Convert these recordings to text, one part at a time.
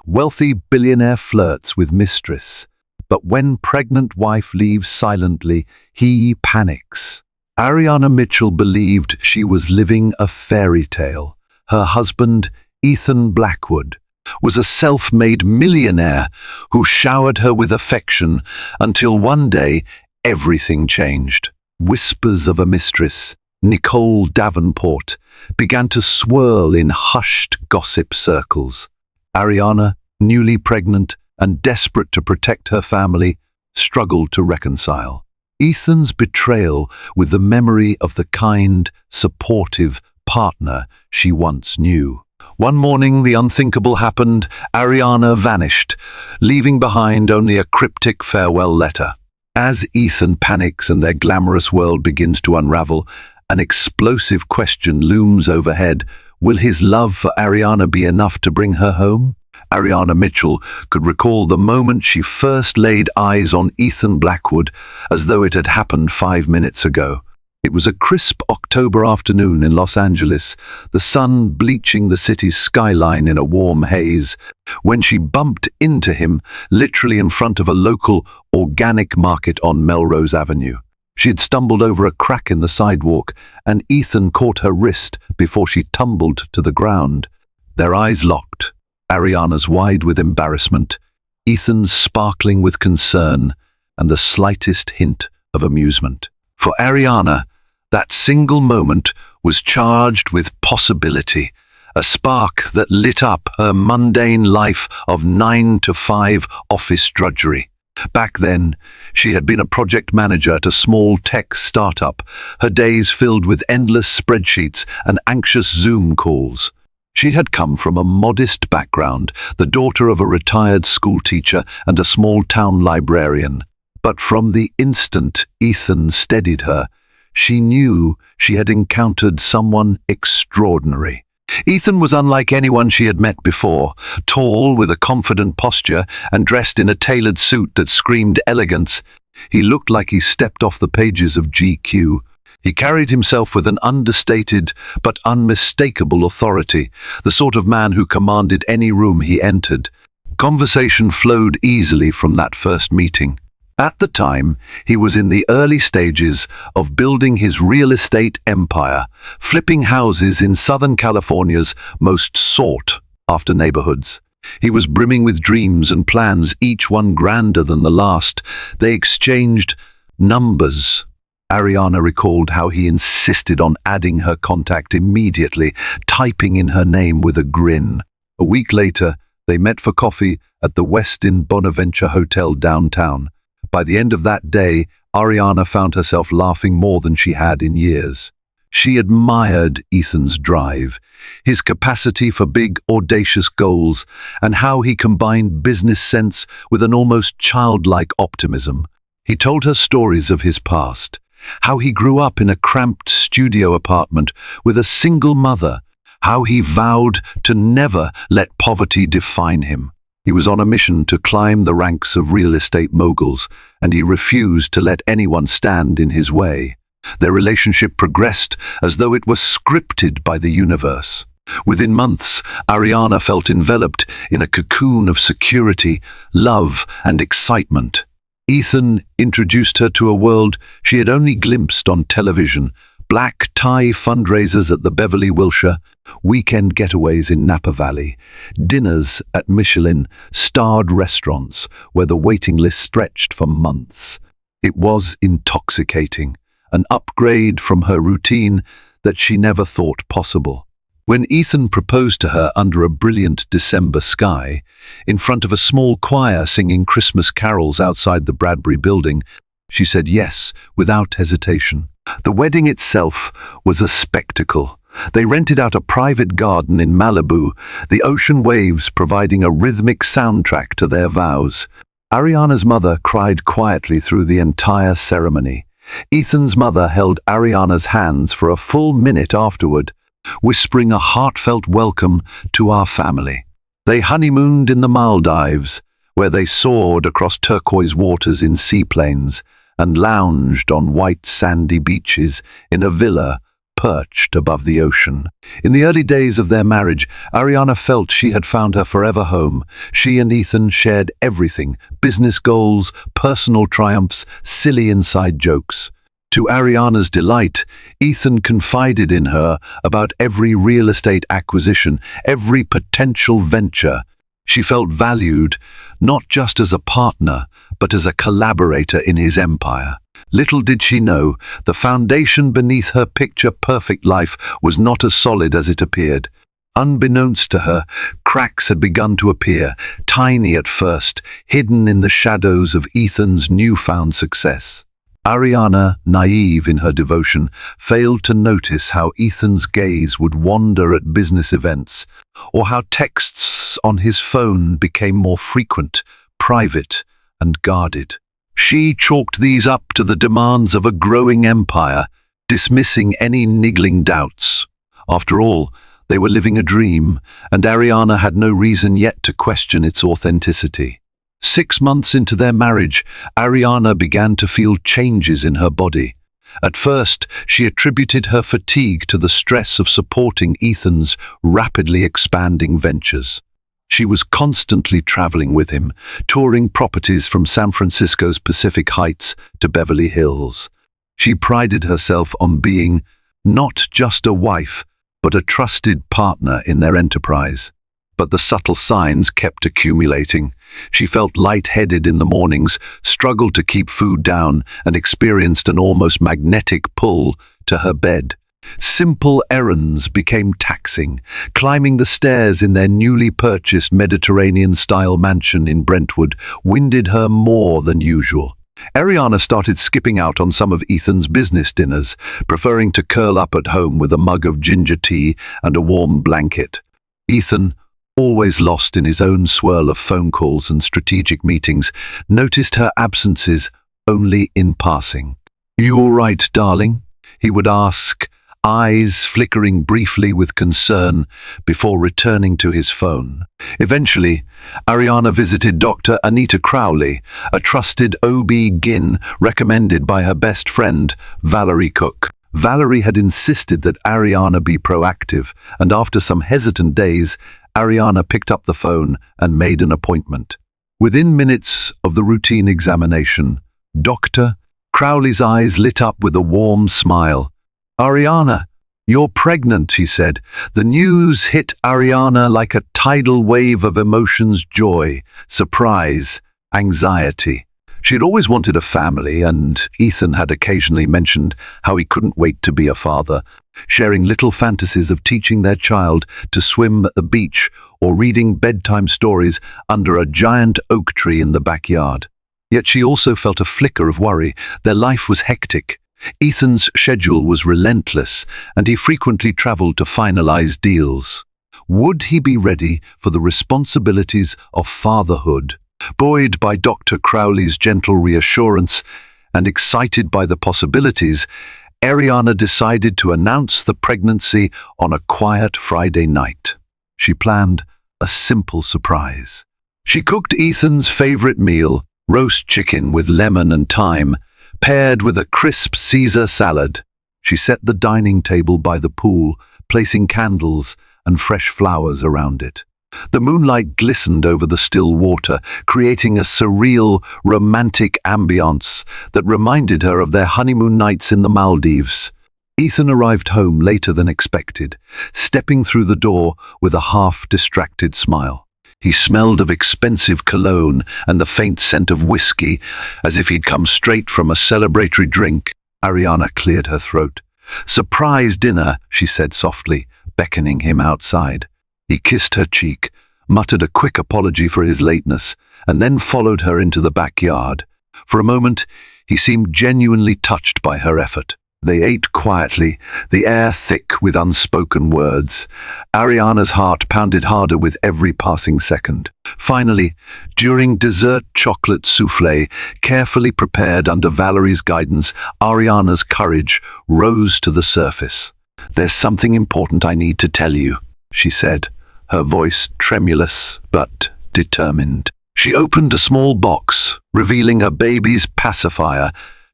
Wealthy billionaire flirts with mistress, but when pregnant wife leaves silently, he panics. Ariana Mitchell believed she was living a fairy tale. Her husband, Ethan Blackwood, was a self-made millionaire who showered her with affection until one day everything changed. Whispers of a mistress, Nicole Davenport, began to swirl in hushed gossip circles. Ariana, newly pregnant and desperate to protect her family, struggled to reconcile Ethan's betrayal with the memory of the kind, supportive partner she once knew. One morning, the unthinkable happened. Ariana vanished, leaving behind only a cryptic farewell letter. As Ethan panics and their glamorous world begins to unravel, an explosive question looms overhead. Will his love for Ariana be enough to bring her home? Ariana Mitchell could recall the moment she first laid eyes on Ethan Blackwood as though it had happened 5 minutes ago. It was a crisp October afternoon in Los Angeles, the sun bleaching the city's skyline in a warm haze, when she bumped into him, literally in front of a local organic market on Melrose Avenue. She had stumbled over a crack in the sidewalk, and Ethan caught her wrist before she tumbled to the ground. Their eyes locked, Ariana's wide with embarrassment, Ethan's sparkling with concern, and the slightest hint of amusement. For Ariana, that single moment was charged with possibility, a spark that lit up her mundane life of 9-to-5 office drudgery. Back then, she had been a project manager at a small tech startup, her days filled with endless spreadsheets and anxious Zoom calls. She had come from a modest background, the daughter of a retired schoolteacher and a small-town librarian. But from the instant Ethan steadied her, she knew she had encountered someone extraordinary. Ethan was unlike anyone she had met before, tall, with a confident posture, and dressed in a tailored suit that screamed elegance. He looked like he stepped off the pages of GQ. He carried himself with an understated but unmistakable authority, the sort of man who commanded any room he entered. Conversation flowed easily from that first meeting. At the time, he was in the early stages of building his real estate empire, flipping houses in Southern California's most sought-after neighborhoods. He was brimming with dreams and plans, each one grander than the last. They exchanged numbers. Ariana recalled how he insisted on adding her contact immediately, typing in her name with a grin. A week later, they met for coffee at the Westin Bonaventure Hotel downtown. By the end of that day, Ariana found herself laughing more than she had in years. She admired Ethan's drive, his capacity for big, audacious goals, and how he combined business sense with an almost childlike optimism. He told her stories of his past, how he grew up in a cramped studio apartment with a single mother, how he vowed to never let poverty define him. He was on a mission to climb the ranks of real estate moguls, and he refused to let anyone stand in his way. Their relationship progressed as though it was scripted by the universe. Within months, Ariana felt enveloped in a cocoon of security, love, and excitement. Ethan introduced her to a world she had only glimpsed on television: black tie fundraisers at the Beverly Wilshire, weekend getaways in Napa Valley, dinners at Michelin-starred restaurants where the waiting list stretched for months. It was intoxicating, an upgrade from her routine that she never thought possible. When Ethan proposed to her under a brilliant December sky, in front of a small choir singing Christmas carols outside the Bradbury Building, she said yes without hesitation. The wedding itself was a spectacle. They rented out a private garden in Malibu, the ocean waves providing a rhythmic soundtrack to their vows. Ariana's mother cried quietly through the entire ceremony. Ethan's mother held Ariana's hands for a full minute afterward, whispering a heartfelt welcome to our family. They honeymooned in the Maldives, where they soared across turquoise waters in seaplanes and lounged on white sandy beaches in a villa perched above the ocean. In the early days of their marriage, Ariana felt she had found her forever home. She and Ethan shared everything: business goals, personal triumphs, silly inside jokes. To Ariana's delight, Ethan confided in her about every real estate acquisition, every potential venture. She felt valued, not just as a partner, but as a collaborator in his empire. Little did she know, the foundation beneath her picture-perfect life was not as solid as it appeared. Unbeknownst to her, cracks had begun to appear, tiny at first, hidden in the shadows of Ethan's newfound success. Ariana, naive in her devotion, failed to notice how Ethan's gaze would wander at business events, or how texts on his phone became more frequent, private, and guarded. She chalked these up to the demands of a growing empire, dismissing any niggling doubts. After all, they were living a dream, and Ariana had no reason yet to question its authenticity. 6 months into their marriage, Ariana began to feel changes in her body. At first, she attributed her fatigue to the stress of supporting Ethan's rapidly expanding ventures. She was constantly traveling with him, touring properties from San Francisco's Pacific Heights to Beverly Hills. She prided herself on being not just a wife, but a trusted partner in their enterprise. But the subtle signs kept accumulating. She felt lightheaded in the mornings, struggled to keep food down, and experienced an almost magnetic pull to her bed. Simple errands became taxing. Climbing the stairs in their newly purchased Mediterranean-style mansion in Brentwood winded her more than usual. Ariana started skipping out on some of Ethan's business dinners, preferring to curl up at home with a mug of ginger tea and a warm blanket. Ethan, always lost in his own swirl of phone calls and strategic meetings, noticed her absences only in passing. "You all right, darling?" he would ask, eyes flickering briefly with concern before returning to his phone. Eventually, Ariana visited Dr. Anita Crowley, a trusted OB-GYN recommended by her best friend, Valerie Cook. Valerie had insisted that Ariana be proactive, and after some hesitant days, Ariana picked up the phone and made an appointment. Within minutes of the routine examination, Dr. Crowley's eyes lit up with a warm smile. "Ariana, you're pregnant," he said. The news hit Ariana like a tidal wave of emotions: joy, surprise, anxiety. She had always wanted a family, and Ethan had occasionally mentioned how he couldn't wait to be a father, sharing little fantasies of teaching their child to swim at the beach or reading bedtime stories under a giant oak tree in the backyard. Yet she also felt a flicker of worry. Their life was hectic. Ethan's schedule was relentless, and he frequently traveled to finalize deals. Would he be ready for the responsibilities of fatherhood? Buoyed by Dr. Crowley's gentle reassurance and excited by the possibilities, Ariana decided to announce the pregnancy on a quiet Friday night. She planned a simple surprise. She cooked Ethan's favorite meal, roast chicken with lemon and thyme, paired with a crisp Caesar salad. She set the dining table by the pool, placing candles and fresh flowers around it. The moonlight glistened over the still water, creating a surreal, romantic ambiance that reminded her of their honeymoon nights in the Maldives. Ethan arrived home later than expected, stepping through the door with a half-distracted smile. He smelled of expensive cologne and the faint scent of whiskey, as if he'd come straight from a celebratory drink. Ariana cleared her throat. "Surprise dinner," she said softly, beckoning him outside. He kissed her cheek, muttered a quick apology for his lateness, and then followed her into the backyard. For a moment, he seemed genuinely touched by her effort. They ate quietly, the air thick with unspoken words. Ariana's heart pounded harder with every passing second. Finally, during dessert chocolate souffle, carefully prepared under Valerie's guidance, Ariana's courage rose to the surface. "There's something important I need to tell you," she said, her voice tremulous but determined. She opened a small box, revealing her baby's pacifier,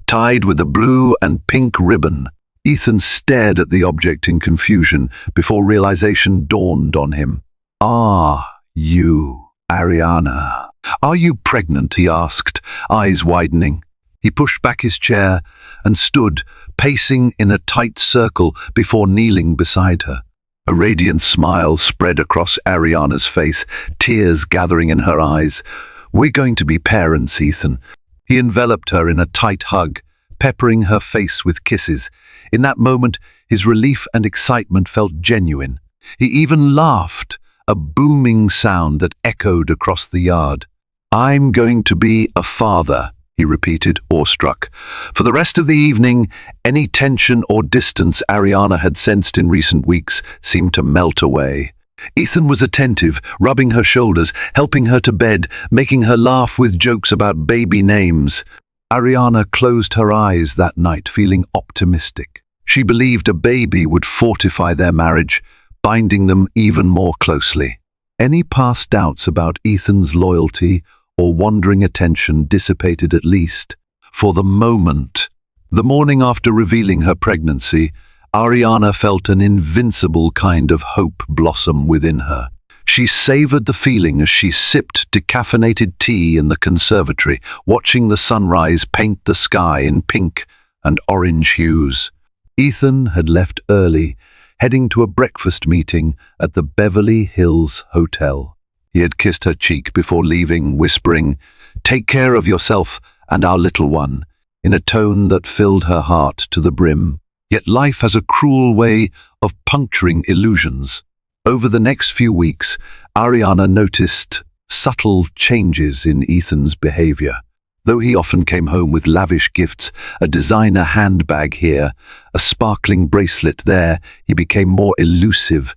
tied with a blue and pink ribbon. Ethan stared at the object in confusion before realization dawned on him. "Ah, you, Ariana. Are you pregnant?" he asked, eyes widening. He pushed back his chair and stood, pacing in a tight circle before kneeling beside her. A radiant smile spread across Ariana's face, tears gathering in her eyes. "We're going to be parents, Ethan." He enveloped her in a tight hug, peppering her face with kisses. In that moment, his relief and excitement felt genuine. He even laughed, a booming sound that echoed across the yard. "I'm going to be a father," he repeated, awestruck. For the rest of the evening, any tension or distance Ariana had sensed in recent weeks seemed to melt away. Ethan was attentive, rubbing her shoulders, helping her to bed, making her laugh with jokes about baby names. Ariana closed her eyes that night, feeling optimistic. She believed a baby would fortify their marriage, binding them even more closely. Any past doubts about Ethan's loyalty or wandering attention dissipated, at least for the moment. The morning after revealing her pregnancy, Ariana felt an invincible kind of hope blossom within her. She savored the feeling as she sipped decaffeinated tea in the conservatory, watching the sunrise paint the sky in pink and orange hues. Ethan had left early, heading to a breakfast meeting at the Beverly Hills Hotel. He had kissed her cheek before leaving, whispering, "Take care of yourself and our little one," in a tone that filled her heart to the brim. Yet life has a cruel way of puncturing illusions. Over the next few weeks, Ariana noticed subtle changes in Ethan's behavior. Though he often came home with lavish gifts, a designer handbag here, a sparkling bracelet there, he became more elusive,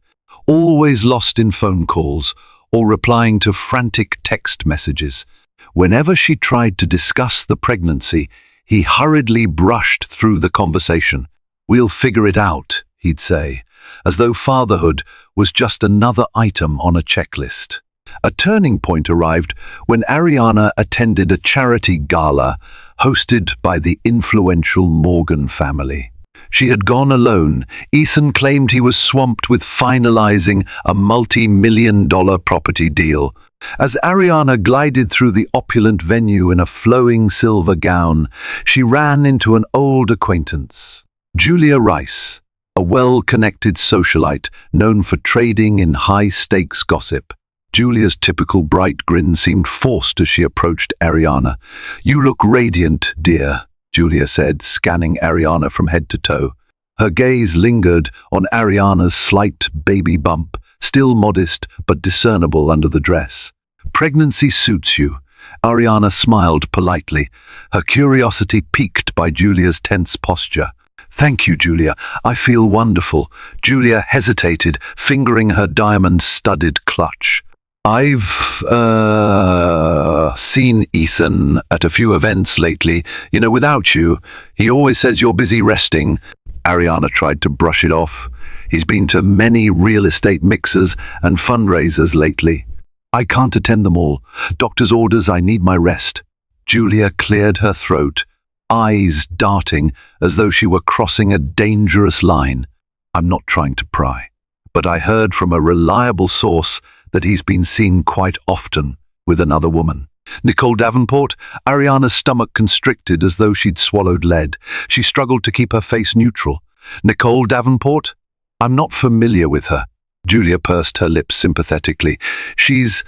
always lost in phone calls or replying to frantic text messages. Whenever she tried to discuss the pregnancy, he hurriedly brushed through the conversation. "We'll figure it out," he'd say, as though fatherhood was just another item on a checklist. A turning point arrived when Ariana attended a charity gala hosted by the influential Morgan family. She had gone alone. Ethan claimed he was swamped with finalizing a multi-million-dollar property deal. As Ariana glided through the opulent venue in a flowing silver gown, she ran into an old acquaintance, Julia Rice, a well-connected socialite known for trading in high-stakes gossip. Julia's typical bright grin seemed forced as she approached Ariana. "You look radiant, dear," Julia said, scanning Ariana from head to toe. Her gaze lingered on Ariana's slight baby bump, still modest but discernible under the dress. "Pregnancy suits you." Ariana smiled politely, her curiosity piqued by Julia's tense posture. "Thank you, Julia. I feel wonderful." Julia hesitated, fingering her diamond-studded clutch. "I've seen Ethan at a few events lately. Without you. He always says you're busy resting." Ariana tried to brush it off. "He's been to many real estate mixers and fundraisers lately." "I can't attend them all. Doctor's orders, I need my rest." Julia cleared her throat, eyes darting as though she were crossing a dangerous line. "I'm not trying to pry, but I heard from a reliable source that he's been seen quite often with another woman." Nicole Davenport? Ariana's stomach constricted as though she'd swallowed lead. She struggled to keep her face neutral. "Nicole Davenport? I'm not familiar with her." Julia pursed her lips sympathetically. "She's,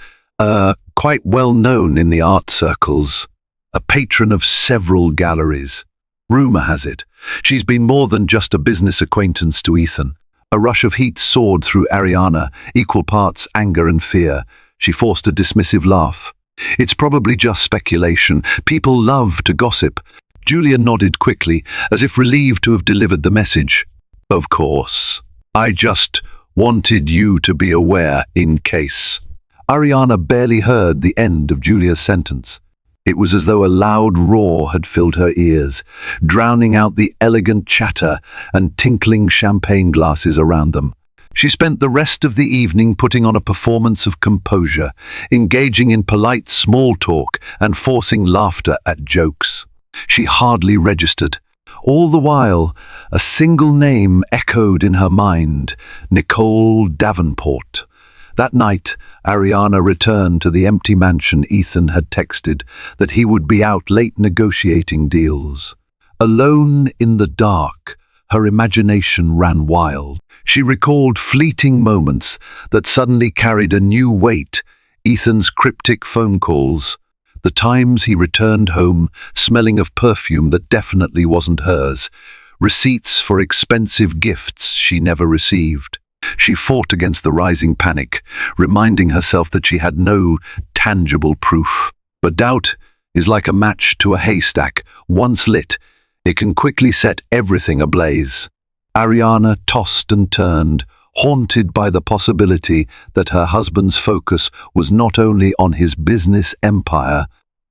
quite well known in the art circles, a patron of several galleries. Rumor has it, she's been more than just a business acquaintance to Ethan." A rush of heat soared through Ariana, equal parts anger and fear. She forced a dismissive laugh. "It's probably just speculation. People love to gossip." Julia nodded quickly, as if relieved to have delivered the message. "Of course. I just wanted you to be aware in case." Ariana barely heard the end of Julia's sentence. It was as though a loud roar had filled her ears, drowning out the elegant chatter and tinkling champagne glasses around them. She spent the rest of the evening putting on a performance of composure, engaging in polite small talk and forcing laughter at jokes. She hardly registered. All the while, a single name echoed in her mind: Nicole Davenport. That night, Ariana returned to the empty mansion. Ethan had texted that he would be out late negotiating deals. Alone in the dark, her imagination ran wild. She recalled fleeting moments that suddenly carried a new weight: Ethan's cryptic phone calls, the times he returned home smelling of perfume that definitely wasn't hers, receipts for expensive gifts she never received. She fought against the rising panic, reminding herself that she had no tangible proof. But doubt is like a match to a haystack. Once lit, it can quickly set everything ablaze. Ariana tossed and turned, haunted by the possibility that her husband's focus was not only on his business empire,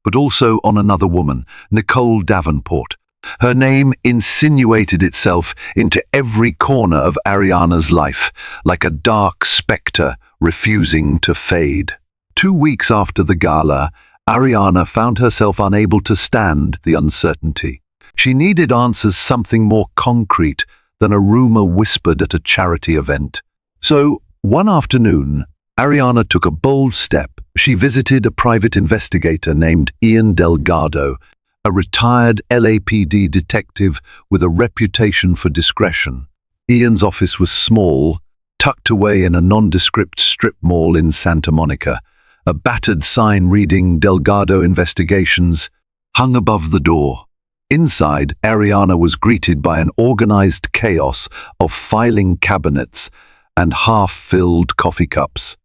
but also on another woman, Nicole Davenport. Her name insinuated itself into every corner of Ariana's life, like a dark spectre refusing to fade. 2 weeks after the gala, Ariana found herself unable to stand the uncertainty. She needed answers, something more concrete than a rumor whispered at a charity event. So, one afternoon, Ariana took a bold step. She visited a private investigator named Ian Delgado, a retired LAPD detective with a reputation for discretion. Ian's office was small, tucked away in a nondescript strip mall in Santa Monica. A battered sign reading Delgado Investigations hung above the door. Inside, Ariana was greeted by an organized chaos of filing cabinets and half-filled coffee cups.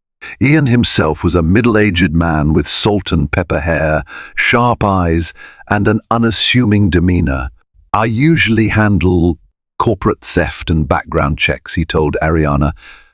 Ian himself was a middle-aged man with salt and pepper hair, sharp eyes, and an unassuming demeanor. "I usually handle corporate theft and background checks," he told Ariana,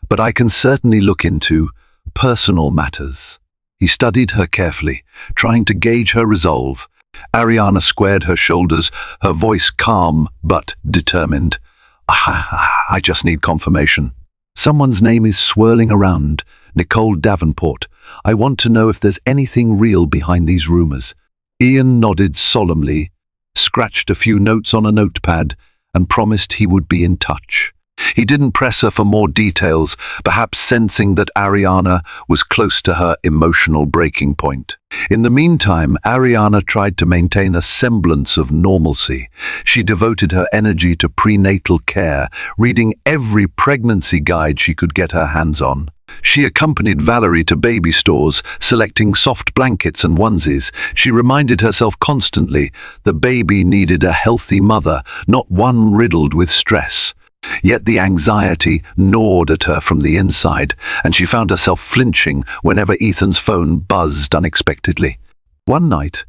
"but I can certainly look into personal matters." He studied her carefully, trying to gauge her resolve. Ariana squared her shoulders, her voice calm but determined. I just need confirmation. Someone's name is swirling around, Nicole Davenport. I want to know if there's anything real behind these rumors." Ian nodded solemnly, scratched a few notes on a notepad, and promised he would be in touch. He didn't press her for more details, perhaps sensing that Ariana was close to her emotional breaking point. In the meantime, Ariana tried to maintain a semblance of normalcy. She devoted her energy to prenatal care, reading every pregnancy guide she could get her hands on. She accompanied Valerie to baby stores, selecting soft blankets and onesies. She reminded herself constantly the baby needed a healthy mother, not one riddled with stress. Yet the anxiety gnawed at her from the inside, and she found herself flinching whenever Ethan's phone buzzed unexpectedly. One night,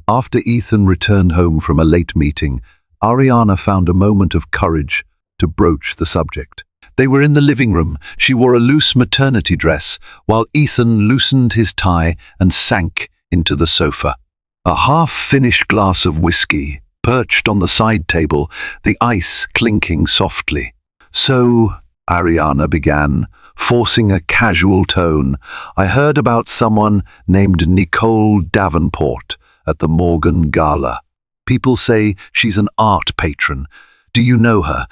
after Ethan returned home from a late meeting, Ariana found a moment of courage to broach the subject. They were in the living room. She wore a loose maternity dress, while Ethan loosened his tie and sank into the sofa. A half-finished glass of whiskey perched on the side table, the ice clinking softly. "So," Ariana began, forcing a casual tone, "I heard about someone named Nicole Davenport at the Morgan Gala. People say she's an art patron. Do you know her?"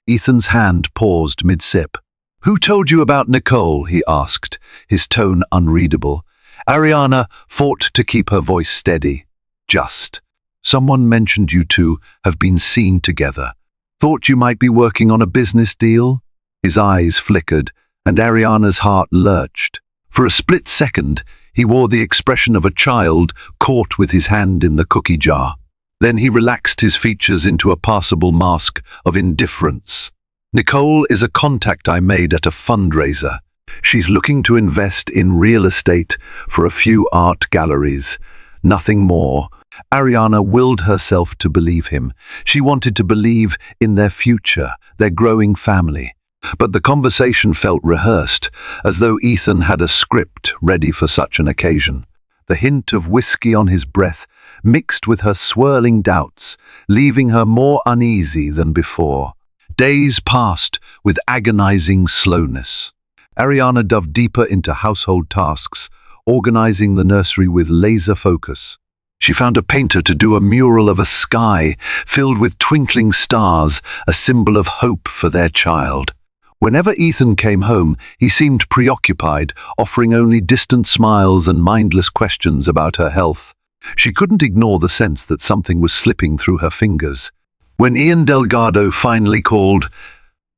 Ethan's hand paused mid-sip. "Who told you about Nicole?" he asked, his tone unreadable. Ariana fought to keep her voice steady. "Just. Someone mentioned you two have been seen together. Thought you might be working on a business deal?" His eyes flickered, and Ariana's heart lurched. For a split second, he wore the expression of a child caught with his hand in the cookie jar. Then he relaxed his features into a passable mask of indifference. "Nicole is a contact I made at a fundraiser. She's looking to invest in real estate for a few art galleries. Nothing more." Ariana willed herself to believe him. She wanted to believe in their future, their growing family. But the conversation felt rehearsed, as though Ethan had a script ready for such an occasion. The hint of whiskey on his breath mixed with her swirling doubts, leaving her more uneasy than before. Days passed with agonizing slowness. Ariana dove deeper into household tasks, organizing the nursery with laser focus. She found a painter to do a mural of a sky filled with twinkling stars, a symbol of hope for their child. Whenever Ethan came home, he seemed preoccupied, offering only distant smiles and mindless questions about her health. She couldn't ignore the sense that something was slipping through her fingers. When Ian Delgado finally called,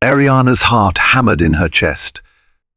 Ariana's heart hammered in her chest.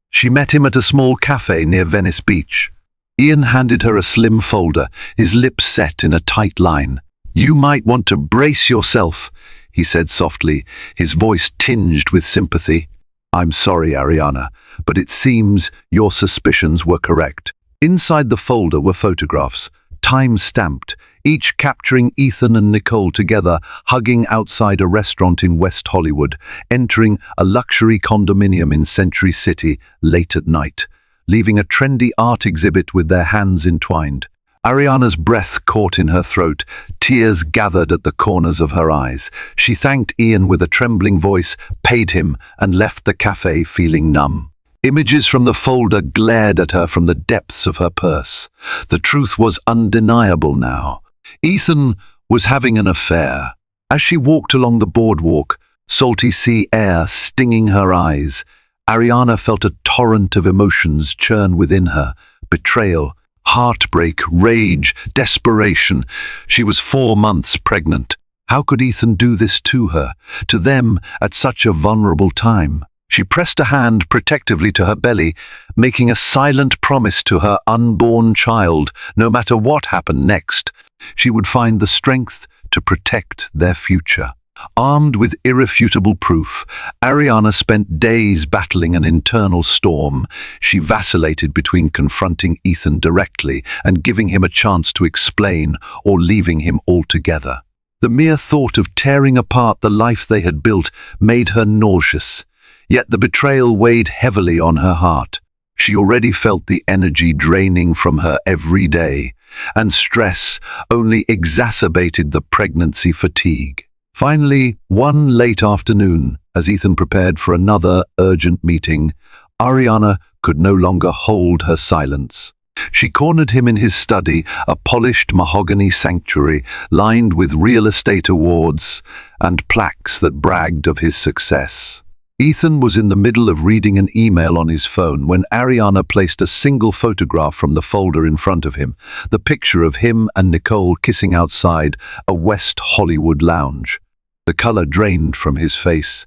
She met him at a small cafe near Venice Beach. Ian handed her a slim folder, his lips set in a tight line. "You might want to brace yourself," he said softly, his voice tinged with sympathy. "I'm sorry, Ariana, but it seems your suspicions were correct." Inside the folder were photographs, time-stamped, each capturing Ethan and Nicole together, hugging outside a restaurant in West Hollywood, entering a luxury condominium in Century City late at night, leaving a trendy art exhibit with their hands entwined. Ariana's breath caught in her throat, tears gathered at the corners of her eyes. She thanked Ian with a trembling voice, paid him, and left the cafe feeling numb. Images from the folder glared at her from the depths of her purse. The truth was undeniable now. Ethan was having an affair. As she walked along the boardwalk, salty sea air stinging her eyes, Ariana felt a torrent of emotions churn within her. Betrayal, heartbreak, rage, desperation. She was 4 months pregnant. How could Ethan do this to her, to them, at such a vulnerable time? She pressed a hand protectively to her belly, making a silent promise to her unborn child, no matter what happened next, she would find the strength to protect their future. Armed with irrefutable proof, Ariana spent days battling an internal storm. She vacillated between confronting Ethan directly and giving him a chance to explain, or leaving him altogether. The mere thought of tearing apart the life they had built made her nauseous. Yet the betrayal weighed heavily on her heart. She already felt the energy draining from her every day, and stress only exacerbated the pregnancy fatigue. Finally, one late afternoon, as Ethan prepared for another urgent meeting, Ariana could no longer hold her silence. She cornered him in his study, a polished mahogany sanctuary lined with real estate awards and plaques that bragged of his success. Ethan was in the middle of reading an email on his phone when Ariana placed a single photograph from the folder in front of him, the picture of him and Nicole kissing outside a West Hollywood lounge. The color drained from his face.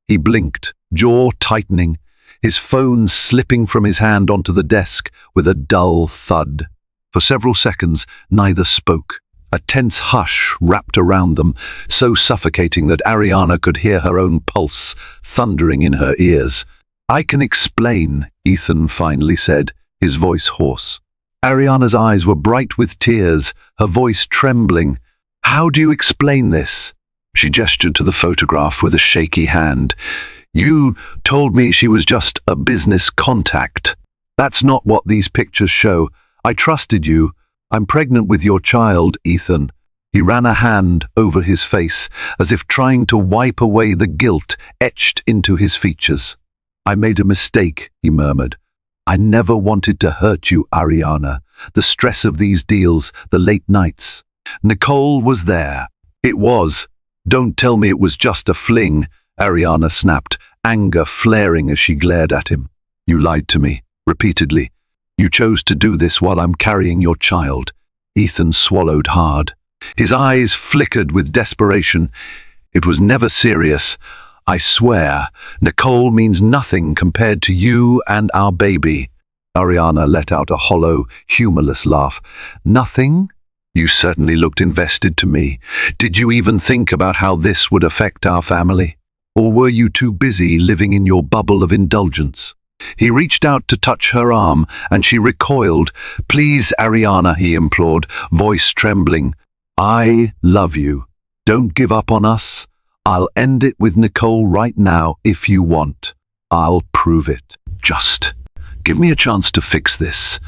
He blinked, jaw tightening, his phone slipping from his hand onto the desk with a dull thud. For several seconds, neither spoke. A tense hush wrapped around them, so suffocating that Ariana could hear her own pulse thundering in her ears. "I can explain," Ethan finally said, his voice hoarse. Ariana's eyes were bright with tears, her voice trembling. "How do you explain this?" She gestured to the photograph with a shaky hand. "You told me she was just a business contact. That's not what these pictures show. I trusted you. I'm pregnant with your child, Ethan." He ran a hand over his face, as if trying to wipe away the guilt etched into his features. "I made a mistake," he murmured. "I never wanted to hurt you, Ariana. The stress of these deals, the late nights." Nicole was there. "It was. Don't tell me it was just a fling," Ariana snapped, anger flaring as she glared at him. "You lied to me, repeatedly. You chose to do this while I'm carrying your child." Ethan swallowed hard. His eyes flickered with desperation. "It was never serious. I swear, Nicole means nothing compared to you and our baby." Ariana let out a hollow, humorless laugh. "Nothing? You certainly looked invested to me. Did you even think about how this would affect our family? Or were you too busy living in your bubble of indulgence?" He reached out to touch her arm, and she recoiled. "Please, Ariana," he implored, voice trembling. "I love you. Don't give up on us. I'll end it with Nicole right now if you want. I'll prove it. Just give me a chance to fix this."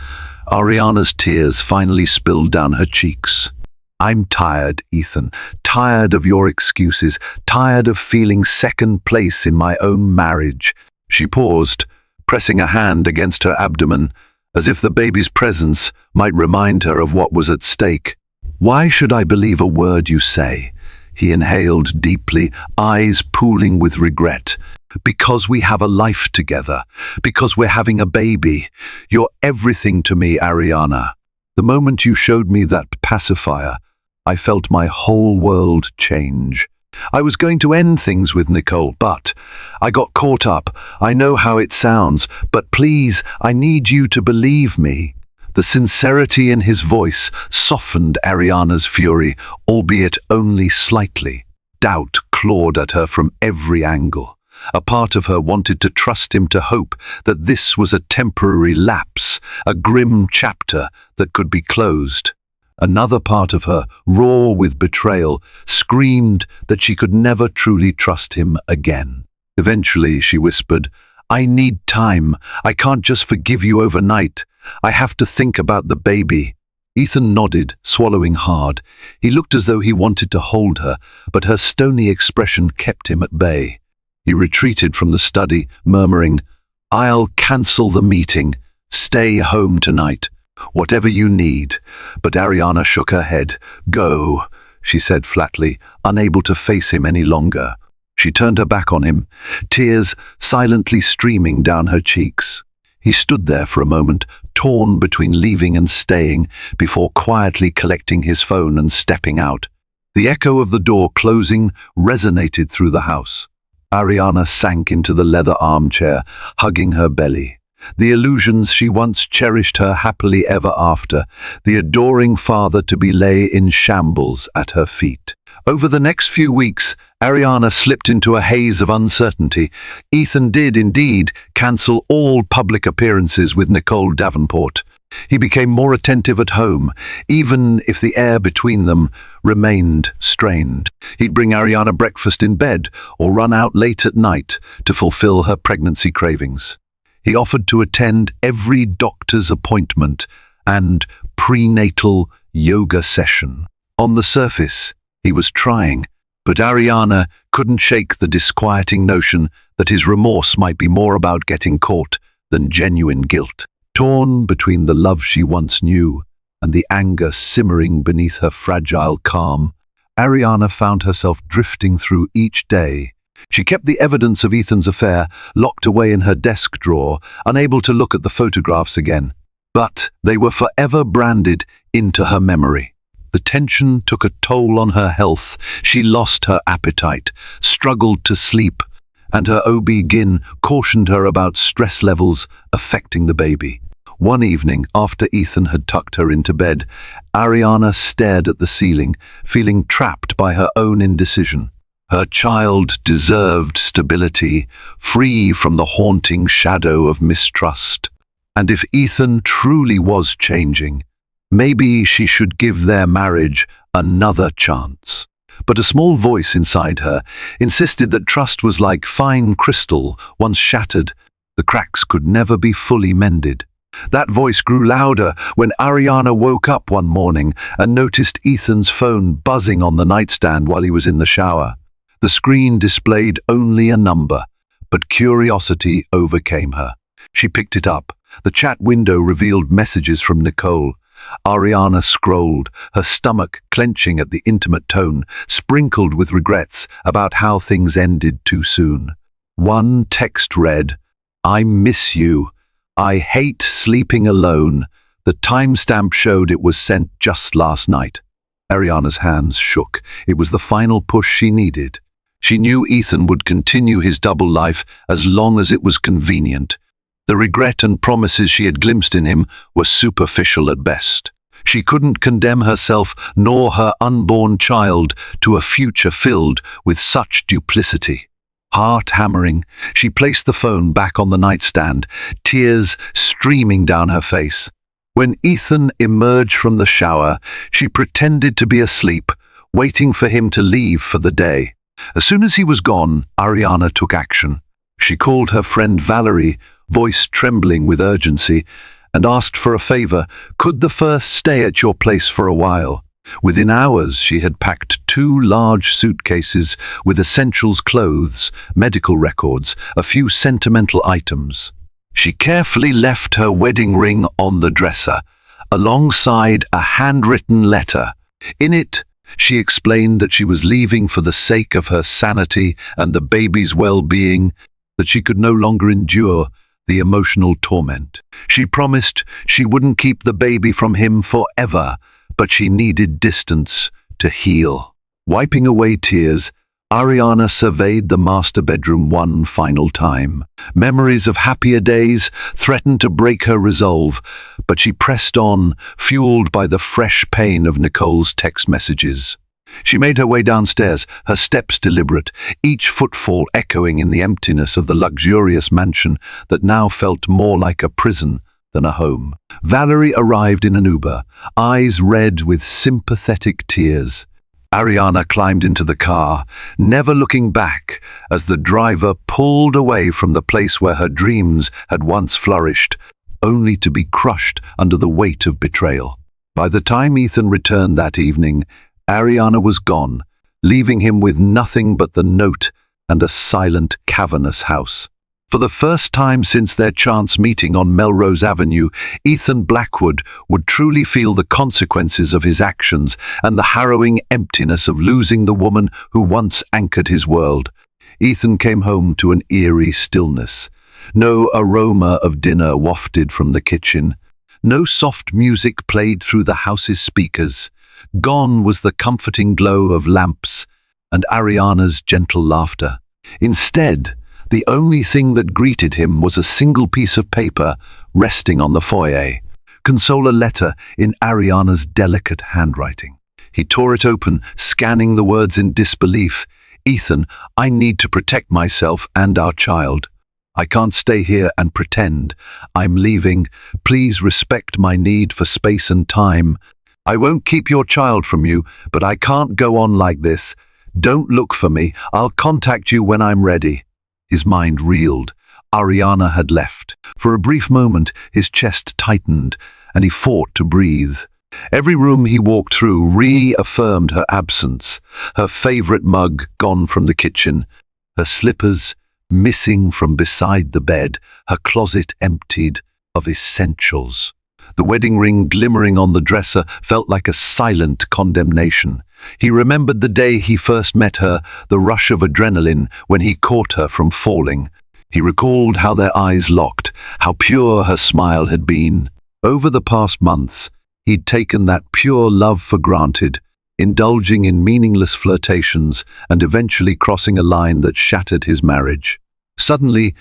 Ariana's tears finally spilled down her cheeks. "I'm tired, Ethan. Tired of your excuses. Tired of feeling second place in my own marriage." She paused, pressing a hand against her abdomen, as if the baby's presence might remind her of what was at stake. Why should I believe a word you say? He inhaled deeply, eyes pooling with regret. Because we have a life together. Because we're having a baby. You're everything to me, Ariana. The moment you showed me that pacifier, I felt my whole world change. I was going to end things with Nicole, but I got caught up. I know how it sounds, but please, I need you to believe me. The sincerity in his voice softened Ariana's fury, albeit only slightly. Doubt clawed at her from every angle. A part of her wanted to trust him, to hope that this was a temporary lapse, a grim chapter that could be closed. Another part of her, raw with betrayal, screamed that she could never truly trust him again. Eventually, she whispered, "I need time. I can't just forgive you overnight. I have to think about the baby." Ethan nodded, swallowing hard. He looked as though he wanted to hold her, but her stony expression kept him at bay. He retreated from the study, murmuring, "I'll cancel the meeting. Stay home tonight. Whatever you need." But Ariana shook her head. "Go," she said flatly, unable to face him any longer. She turned her back on him, tears silently streaming down her cheeks. He stood there for a moment, torn between leaving and staying, before quietly collecting his phone and stepping out. The echo of the door closing resonated through the house. Ariana sank into the leather armchair, hugging her belly. The illusions she once cherished her happily ever after, the adoring father-to-be lay in shambles at her feet. Over the next few weeks, Ariana slipped into a haze of uncertainty. Ethan did indeed cancel all public appearances with Nicole Davenport. He became more attentive at home, even if the air between them remained strained. He'd bring Ariana breakfast in bed or run out late at night to fulfill her pregnancy cravings. He offered to attend every doctor's appointment and prenatal yoga session. On the surface, he was trying, but Ariana couldn't shake the disquieting notion that his remorse might be more about getting caught than genuine guilt. Torn between the love she once knew and the anger simmering beneath her fragile calm, Ariana found herself drifting through each day. She kept the evidence of Ethan's affair locked away in her desk drawer, unable to look at the photographs again. But they were forever branded into her memory. The tension took a toll on her health. She lost her appetite, struggled to sleep, and her OB-GYN cautioned her about stress levels affecting the baby. One evening, after Ethan had tucked her into bed, Ariana stared at the ceiling, feeling trapped by her own indecision. Her child deserved stability, free from the haunting shadow of mistrust. And if Ethan truly was changing, maybe she should give their marriage another chance. But a small voice inside her insisted that trust was like fine crystal. Once shattered, the cracks could never be fully mended. That voice grew louder when Ariana woke up one morning and noticed Ethan's phone buzzing on the nightstand while he was in the shower. The screen displayed only a number, but curiosity overcame her. She picked it up. The chat window revealed messages from Nicole. Ariana scrolled, her stomach clenching at the intimate tone, sprinkled with regrets about how things ended too soon. One text read, "I miss you. I hate sleeping alone." The timestamp showed it was sent just last night. Ariana's hands shook. It was the final push she needed. She knew Ethan would continue his double life as long as it was convenient. The regret and promises she had glimpsed in him were superficial at best. She couldn't condemn herself nor her unborn child to a future filled with such duplicity. Heart hammering, she placed the phone back on the nightstand, tears streaming down her face. When Ethan emerged from the shower, she pretended to be asleep, waiting for him to leave for the day. As soon as he was gone, Ariana took action. She called her friend Valerie, voice trembling with urgency, and asked for a favor. Could the first stay at your place for a while? Within hours, she had packed 2 large suitcases with essentials, clothes, medical records, a few sentimental items. She carefully left her wedding ring on the dresser, alongside a handwritten letter. In it, she explained that she was leaving for the sake of her sanity and the baby's well-being, that she could no longer endure the emotional torment. She promised she wouldn't keep the baby from him forever, but she needed distance to heal. Wiping away tears, Ariana surveyed the master bedroom one final time. Memories of happier days threatened to break her resolve, but she pressed on, fueled by the fresh pain of Nicole's text messages. She made her way downstairs, her steps deliberate, each footfall echoing in the emptiness of the luxurious mansion that now felt more like a prison than a home. Valerie arrived in an Uber, eyes red with sympathetic tears. Ariana climbed into the car, never looking back as the driver pulled away from the place where her dreams had once flourished, only to be crushed under the weight of betrayal. By the time Ethan returned that evening, Ariana was gone, leaving him with nothing but the note and a silent, cavernous house. For the first time since their chance meeting on Melrose Avenue, Ethan Blackwood would truly feel the consequences of his actions and the harrowing emptiness of losing the woman who once anchored his world. Ethan came home to an eerie stillness. No aroma of dinner wafted from the kitchen. No soft music played through the house's speakers. Gone was the comforting glow of lamps and Ariana's gentle laughter. Instead, the only thing that greeted him was a single piece of paper resting on the foyer, a letter in Ariana's delicate handwriting. He tore it open, scanning the words in disbelief. "Ethan, I need to protect myself and our child. I can't stay here and pretend. I'm leaving. Please respect my need for space and time. I won't keep your child from you, but I can't go on like this. Don't look for me. I'll contact you when I'm ready." His mind reeled. Ariana had left. For a brief moment, his chest tightened, and he fought to breathe. Every room he walked through reaffirmed her absence. Her favorite mug gone from the kitchen, her slippers missing from beside the bed, her closet emptied of essentials. The wedding ring glimmering on the dresser felt like a silent condemnation. He remembered the day he first met her, the rush of adrenaline when he caught her from falling. He recalled how their eyes locked, how pure her smile had been. Over the past months, he'd taken that pure love for granted, indulging in meaningless flirtations and eventually crossing a line that shattered his marriage. Suddenly,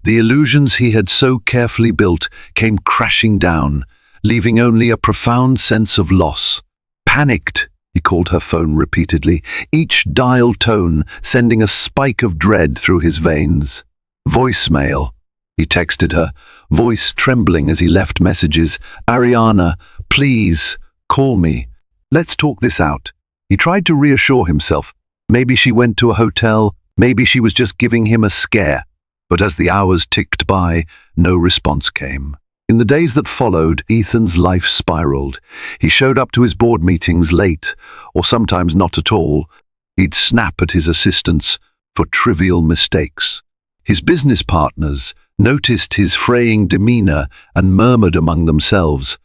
the illusions he had so carefully built came crashing down, leaving only a profound sense of loss. Panicked, he called her phone repeatedly, each dial tone sending a spike of dread through his veins. "Voicemail," he texted her, voice trembling as he left messages. "Ariana, please, call me. Let's talk this out." He tried to reassure himself. Maybe she went to a hotel, maybe she was just giving him a scare. But as the hours ticked by, no response came. In the days that followed, Ethan's life spiraled. He showed up to his board meetings late, or sometimes not at all. He'd snap at his assistants for trivial mistakes. His business partners noticed his fraying demeanor and murmured among themselves,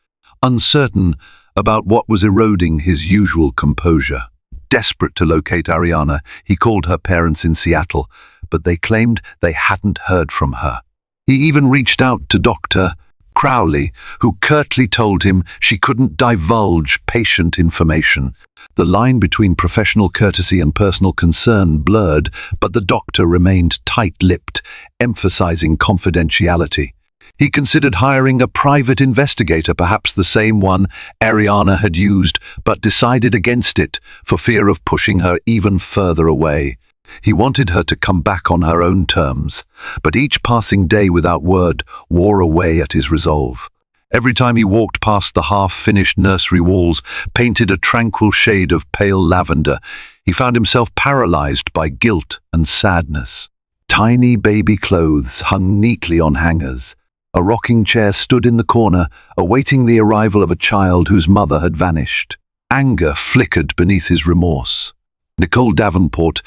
uncertain about what was eroding his usual composure. Desperate to locate Ariana, he called her parents in Seattle, but they claimed they hadn't heard from her. He even reached out to Dr. Crowley, who curtly told him she couldn't divulge patient information. The line between professional courtesy and personal concern blurred, but the doctor remained tight-lipped, emphasizing confidentiality. He considered hiring a private investigator, perhaps the same one Ariana had used, but decided against it for fear of pushing her even further away. He wanted her to come back on her own terms, but each passing day without word wore away at his resolve. Every time he walked past the half-finished nursery walls, painted a tranquil shade of pale lavender, he found himself paralyzed by guilt and sadness. Tiny baby clothes hung neatly on hangers. A rocking chair stood in the corner, awaiting the arrival of a child whose mother had vanished. Anger flickered beneath his remorse. Nicole Davenport,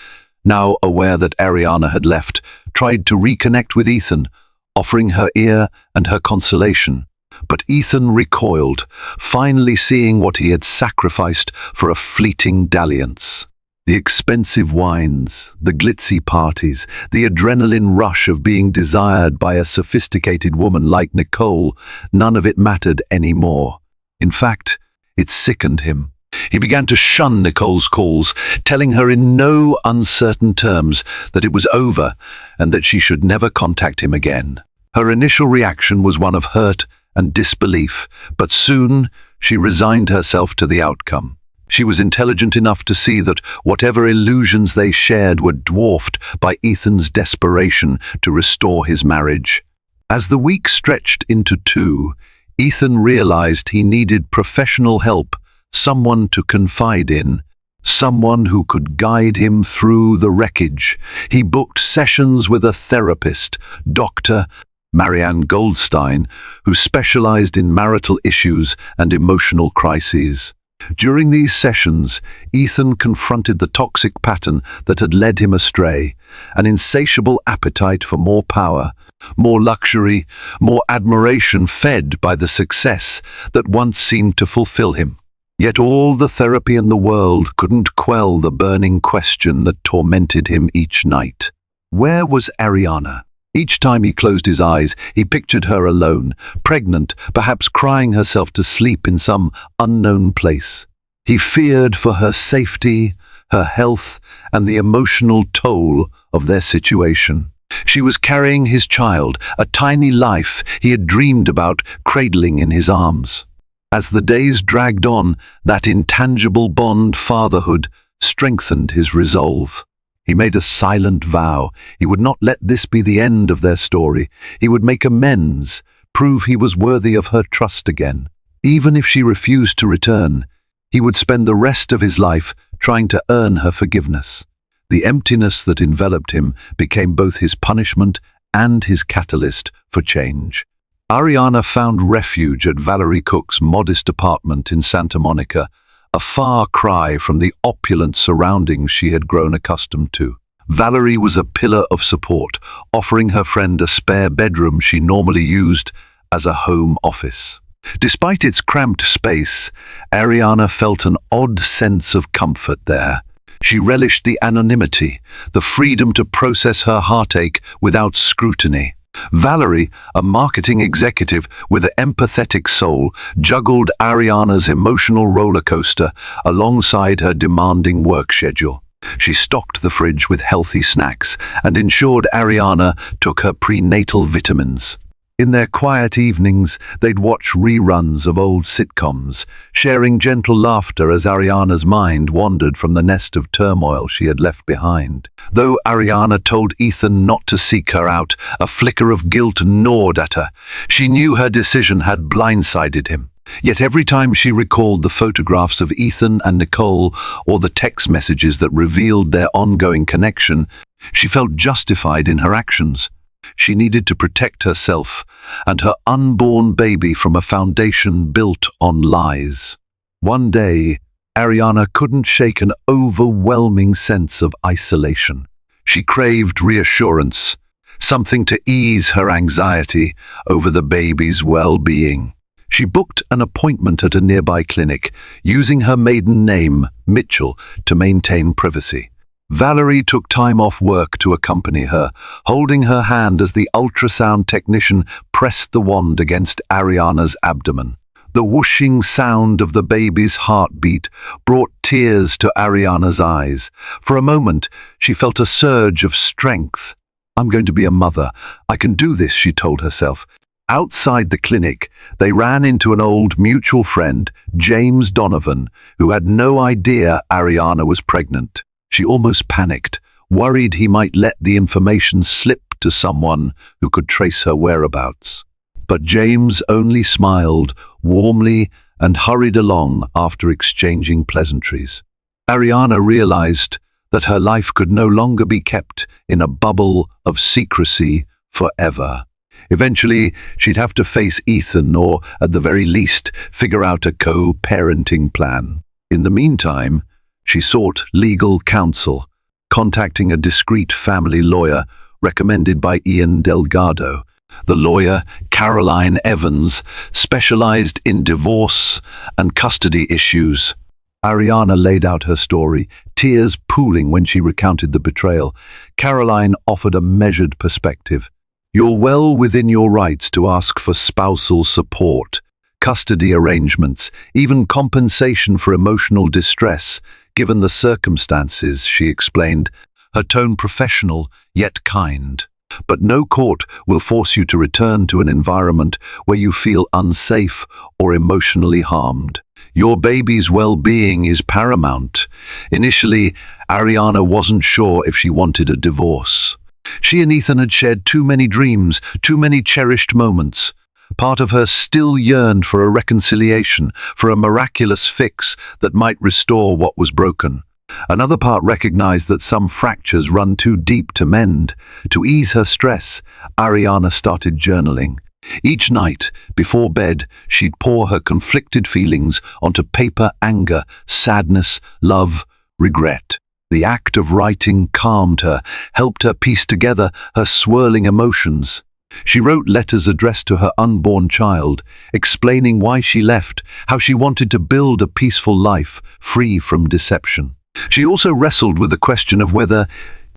now aware that Ariana had left, tried to reconnect with Ethan, offering her ear and her consolation. But Ethan recoiled, finally seeing what he had sacrificed for a fleeting dalliance. The expensive wines, the glitzy parties, the adrenaline rush of being desired by a sophisticated woman like Nicole, none of it mattered anymore. In fact, it sickened him. He began to shun Nicole's calls, telling her in no uncertain terms that it was over and that she should never contact him again. Her initial reaction was one of hurt and disbelief, but soon she resigned herself to the outcome. She was intelligent enough to see that whatever illusions they shared were dwarfed by Ethan's desperation to restore his marriage. As the week stretched into 2, Ethan realized he needed professional help, someone to confide in, someone who could guide him through the wreckage. He booked sessions with a therapist, Dr. Marianne Goldstein, who specialized in marital issues and emotional crises. During these sessions, Ethan confronted the toxic pattern that had led him astray, an insatiable appetite for more power, more luxury, more admiration fed by the success that once seemed to fulfill him. Yet all the therapy in the world couldn't quell the burning question that tormented him each night. Where was Ariana? Each time he closed his eyes, he pictured her alone, pregnant, perhaps crying herself to sleep in some unknown place. He feared for her safety, her health, and the emotional toll of their situation. She was carrying his child, a tiny life he had dreamed about cradling in his arms. As the days dragged on, that intangible bond, fatherhood, strengthened his resolve. He made a silent vow. He would not let this be the end of their story. He would make amends, prove he was worthy of her trust again. Even if she refused to return, he would spend the rest of his life trying to earn her forgiveness. The emptiness that enveloped him became both his punishment and his catalyst for change. Ariana found refuge at Valerie Cook's modest apartment in Santa Monica, a far cry from the opulent surroundings she had grown accustomed to. Valerie was a pillar of support, offering her friend a spare bedroom she normally used as a home office. Despite its cramped space, Ariana felt an odd sense of comfort there. She relished the anonymity, the freedom to process her heartache without scrutiny. Valerie, a marketing executive with an empathetic soul, juggled Ariana's emotional roller coaster alongside her demanding work schedule. She stocked the fridge with healthy snacks and ensured Ariana took her prenatal vitamins. In their quiet evenings, they'd watch reruns of old sitcoms, sharing gentle laughter as Ariana's mind wandered from the nest of turmoil she had left behind. Though Ariana told Ethan not to seek her out, a flicker of guilt gnawed at her. She knew her decision had blindsided him. Yet every time she recalled the photographs of Ethan and Nicole or the text messages that revealed their ongoing connection, she felt justified in her actions. She needed to protect herself and her unborn baby from a foundation built on lies. One day, Ariana couldn't shake an overwhelming sense of isolation. She craved reassurance, something to ease her anxiety over the baby's well-being. She booked an appointment at a nearby clinic, using her maiden name, Mitchell, to maintain privacy. Valerie took time off work to accompany her, holding her hand as the ultrasound technician pressed the wand against Ariana's abdomen. The whooshing sound of the baby's heartbeat brought tears to Ariana's eyes. For a moment, she felt a surge of strength. "I'm going to be a mother. I can do this," she told herself. Outside the clinic, they ran into an old mutual friend, James Donovan, who had no idea Ariana was pregnant. She almost panicked, worried he might let the information slip to someone who could trace her whereabouts. But James only smiled warmly and hurried along after exchanging pleasantries. Ariana realized that her life could no longer be kept in a bubble of secrecy forever. Eventually, she'd have to face Ethan or, at the very least, figure out a co-parenting plan. In the meantime, she sought legal counsel, contacting a discreet family lawyer recommended by Ian Delgado. The lawyer, Caroline Evans, specialized in divorce and custody issues. Ariana laid out her story, tears pooling when she recounted the betrayal. Caroline offered a measured perspective. You're well within your rights to ask for spousal support, custody arrangements, even compensation for emotional distress, given the circumstances, she explained, her tone professional yet kind. But no court will force you to return to an environment where you feel unsafe or emotionally harmed. Your baby's well-being is paramount. Initially, Ariana wasn't sure if she wanted a divorce. She and Ethan had shared too many dreams, too many cherished moments. Part of her still yearned for a reconciliation, for a miraculous fix that might restore what was broken. Another part recognized that some fractures run too deep to mend. To ease her stress, Ariana started journaling. Each night, before bed, she'd pour her conflicted feelings onto paper: anger, sadness, love, regret. The act of writing calmed her, helped her piece together her swirling emotions. She wrote letters addressed to her unborn child, explaining why she left, how she wanted to build a peaceful life, free from deception. She also wrestled with the question of whether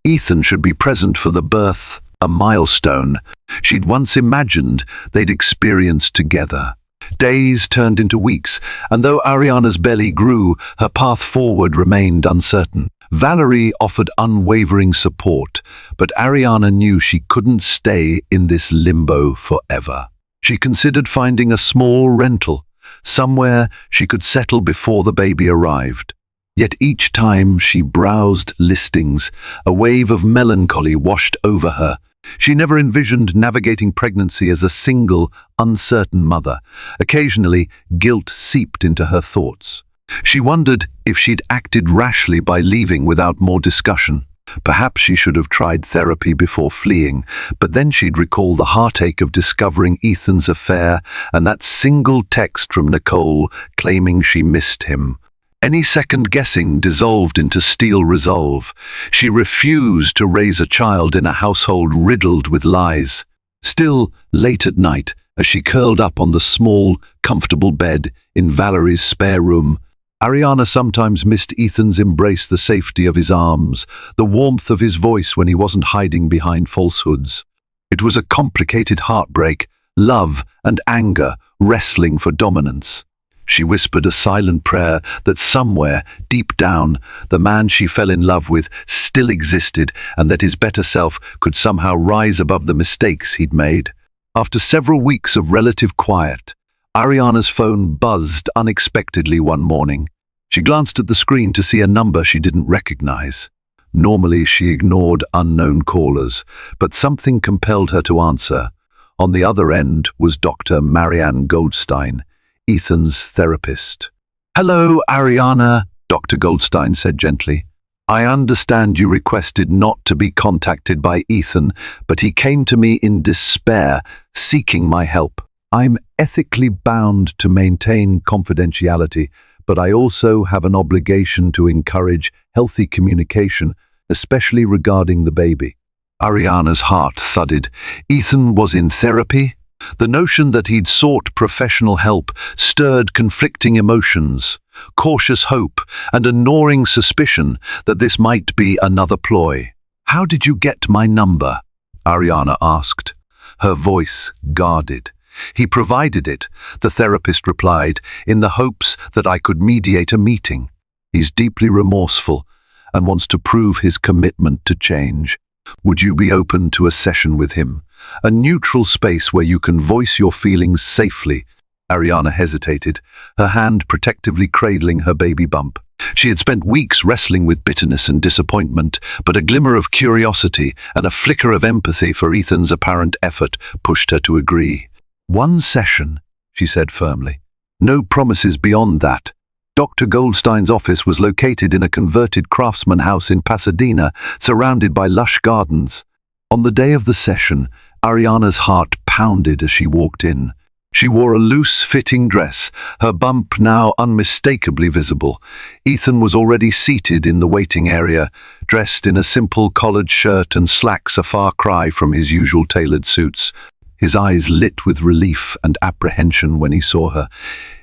Ethan should be present for the birth, a milestone she'd once imagined they'd experience together. Days turned into weeks, and though Ariana's belly grew, her path forward remained uncertain. Valerie offered unwavering support, but Ariana knew she couldn't stay in this limbo forever. She considered finding a small rental, somewhere she could settle before the baby arrived. Yet each time she browsed listings, a wave of melancholy washed over her. She never envisioned navigating pregnancy as a single, uncertain mother. Occasionally, guilt seeped into her thoughts. She wondered if she'd acted rashly by leaving without more discussion. Perhaps she should have tried therapy before fleeing, but then she'd recall the heartache of discovering Ethan's affair and that single text from Nicole claiming she missed him. Any second-guessing dissolved into steel resolve. She refused to raise a child in a household riddled with lies. Still, late at night, as she curled up on the small, comfortable bed in Valerie's spare room, Ariana sometimes missed Ethan's embrace, the safety of his arms, the warmth of his voice when he wasn't hiding behind falsehoods. It was a complicated heartbreak, love and anger wrestling for dominance. She whispered a silent prayer that somewhere, deep down, the man she fell in love with still existed and that his better self could somehow rise above the mistakes he'd made. After several weeks of relative quiet, Ariana's phone buzzed unexpectedly one morning. She glanced at the screen to see a number she didn't recognize. Normally she ignored unknown callers, but something compelled her to answer. On the other end was Dr. Marianne Goldstein, Ethan's therapist. "Hello, Ariana," Dr. Goldstein said gently. "I understand you requested not to be contacted by Ethan, but he came to me in despair, seeking my help. I'm ethically bound to maintain confidentiality, but I also have an obligation to encourage healthy communication, especially regarding the baby." Ariana's heart thudded. Ethan was in therapy? The notion that he'd sought professional help stirred conflicting emotions, cautious hope, and a gnawing suspicion that this might be another ploy. "How did you get my number?" Ariana asked, her voice guarded. "He provided it," the therapist replied, "in the hopes that I could mediate a meeting. He's deeply remorseful and wants to prove his commitment to change. Would you be open to a session with him? A neutral space where you can voice your feelings safely." Ariana hesitated, her hand protectively cradling her baby bump. She had spent weeks wrestling with bitterness and disappointment, but a glimmer of curiosity and a flicker of empathy for Ethan's apparent effort pushed her to agree. "One session," she said firmly. "No promises beyond that." Dr. Goldstein's office was located in a converted craftsman house in Pasadena, surrounded by lush gardens. On the day of the session, Ariana's heart pounded as she walked in. She wore a loose-fitting dress, her bump now unmistakably visible. Ethan was already seated in the waiting area, dressed in a simple collared shirt and slacks, a far cry from his usual tailored suits. his eyes lit with relief and apprehension when he saw her.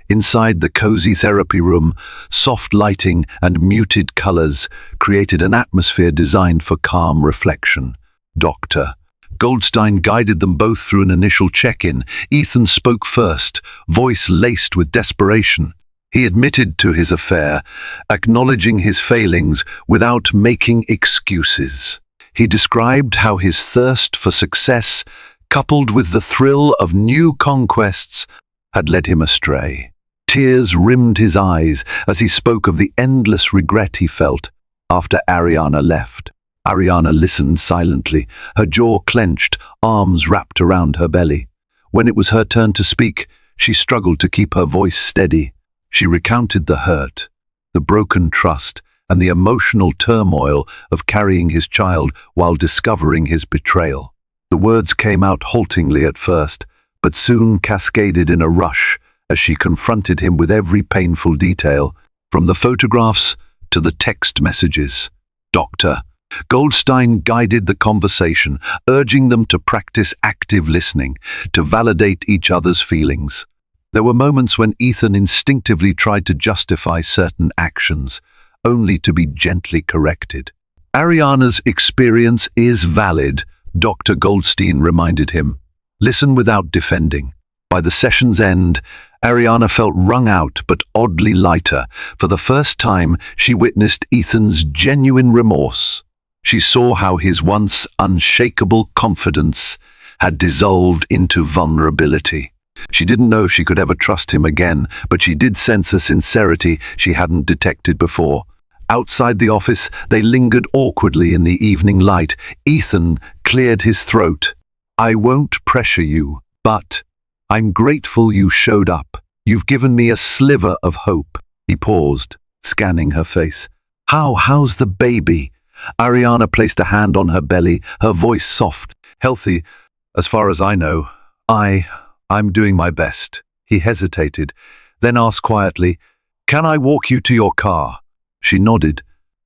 Inside the cozy therapy room, soft lighting and muted colors created an atmosphere designed for calm reflection. Dr. Goldstein guided them both through an initial check-in. Ethan spoke first, voice laced with desperation. He admitted to his affair, acknowledging his failings without making excuses. He described how his thirst for success, coupled with the thrill of new conquests, had led him astray. Tears rimmed his eyes as he spoke of the endless regret he felt after Ariana left. Ariana listened silently, her jaw clenched, arms wrapped around her belly. When it was her turn to speak, she struggled to keep her voice steady. She recounted the hurt, the broken trust, and the emotional turmoil of carrying his child while discovering his betrayal. The words came out haltingly at first, but soon cascaded in a rush as she confronted him with every painful detail, from the photographs to the text messages. Dr. Goldstein guided the conversation, urging them to practice active listening, to validate each other's feelings. There were moments when Ethan instinctively tried to justify certain actions, only to be gently corrected. Ariana's experience is valid, Dr. Goldstein reminded him. Listen without defending. By the session's end, Ariana felt wrung out but oddly lighter. For the first time, she witnessed Ethan's genuine remorse. She saw how his once unshakable confidence had dissolved into vulnerability. She didn't know if she could ever trust him again, but she did sense a sincerity she hadn't detected before. Outside the office, they lingered awkwardly in the evening light. Ethan cleared his throat. "I won't pressure you, but I'm grateful you showed up. You've given me a sliver of hope." He paused, scanning her face. How's the baby?" Ariana placed a hand on her belly, her voice soft. "Healthy, as far as I know. I'm doing my best." He hesitated, then asked quietly, "Can I walk you to your car?" She nodded,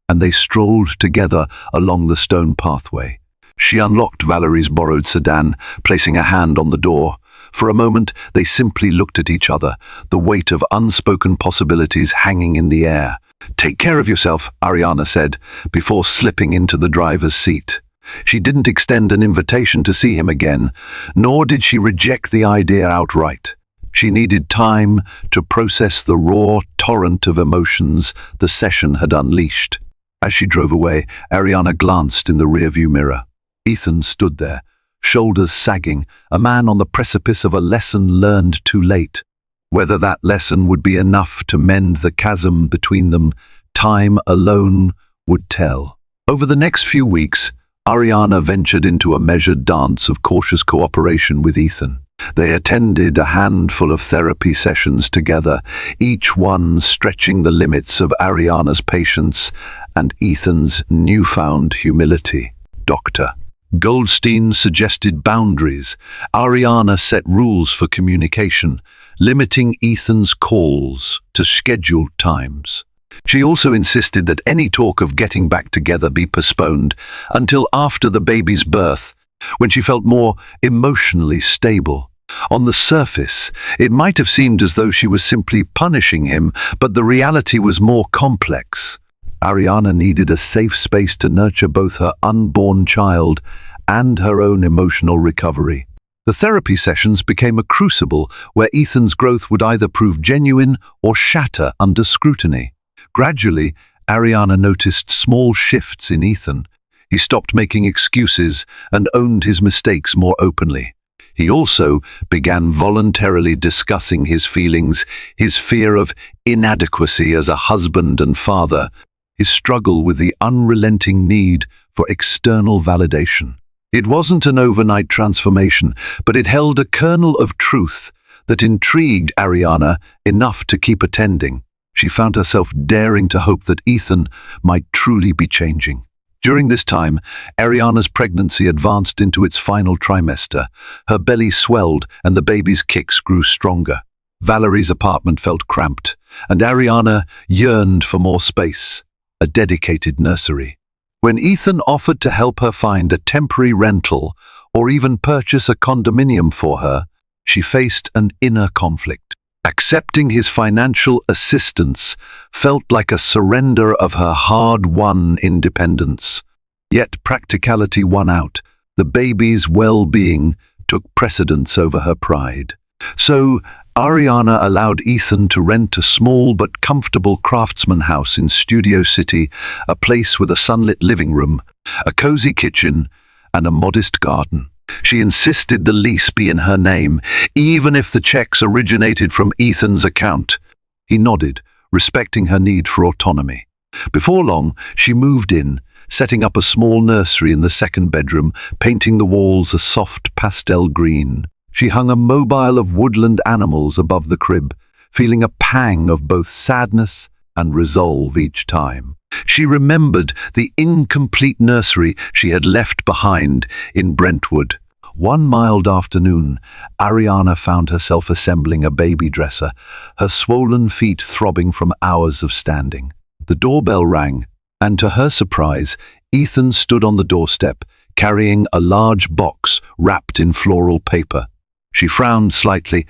and they strolled together along the stone pathway. She unlocked Valerie's borrowed sedan, placing a hand on the door. For a moment, they simply looked at each other, the weight of unspoken possibilities hanging in the air. "Take care of yourself," Ariana said, before slipping into the driver's seat. She didn't extend an invitation to see him again, nor did she reject the idea outright. She needed time to process the raw torrent of emotions the session had unleashed. As she drove away, Ariana glanced in the rearview mirror. Ethan stood there, shoulders sagging, a man on the precipice of a lesson learned too late. Whether that lesson would be enough to mend the chasm between them, time alone would tell. Over the next few weeks, Ariana ventured into a measured dance of cautious cooperation with Ethan. They attended a handful of therapy sessions together, each one stretching the limits of Ariana's patience and Ethan's newfound humility. Dr. Goldstein suggested boundaries. Ariana set rules for communication, limiting Ethan's calls to scheduled times. She also insisted that any talk of getting back together be postponed until after the baby's birth, when she felt more emotionally stable. On the surface, it might have seemed as though she was simply punishing him, but the reality was more complex. Ariana needed a safe space to nurture both her unborn child and her own emotional recovery. The therapy sessions became a crucible where Ethan's growth would either prove genuine or shatter under scrutiny. Gradually, Ariana noticed small shifts in Ethan. He stopped making excuses and owned his mistakes more openly. He also began voluntarily discussing his feelings, his fear of inadequacy as a husband and father, his struggle with the unrelenting need for external validation. It wasn't an overnight transformation, but it held a kernel of truth that intrigued Ariana enough to keep attending. She found herself daring to hope that Ethan might truly be changing. During this time, Ariana's pregnancy advanced into its final trimester. Her belly swelled and the baby's kicks grew stronger. Valerie's apartment felt cramped, and Ariana yearned for more space, a dedicated nursery. When Ethan offered to help her find a temporary rental or even purchase a condominium for her, she faced an inner conflict. Accepting his financial assistance felt like a surrender of her hard-won independence. Yet practicality won out. The baby's well-being took precedence over her pride. So Ariana allowed Ethan to rent a small but comfortable craftsman house in Studio City, a place with a sunlit living room, a cozy kitchen, and a modest garden. She insisted the lease be in her name, even if the checks originated from Ethan's account. He nodded, respecting her need for autonomy. Before long, she moved in, setting up a small nursery in the second bedroom, painting the walls a soft pastel green. She hung a mobile of woodland animals above the crib, feeling a pang of both sadness and resolve each time. She remembered the incomplete nursery she had left behind in Brentwood. One mild afternoon, Ariana found herself assembling a baby dresser, her swollen feet throbbing from hours of standing. The doorbell rang, and to her surprise, Ethan stood on the doorstep, carrying a large box wrapped in floral paper. She frowned slightly,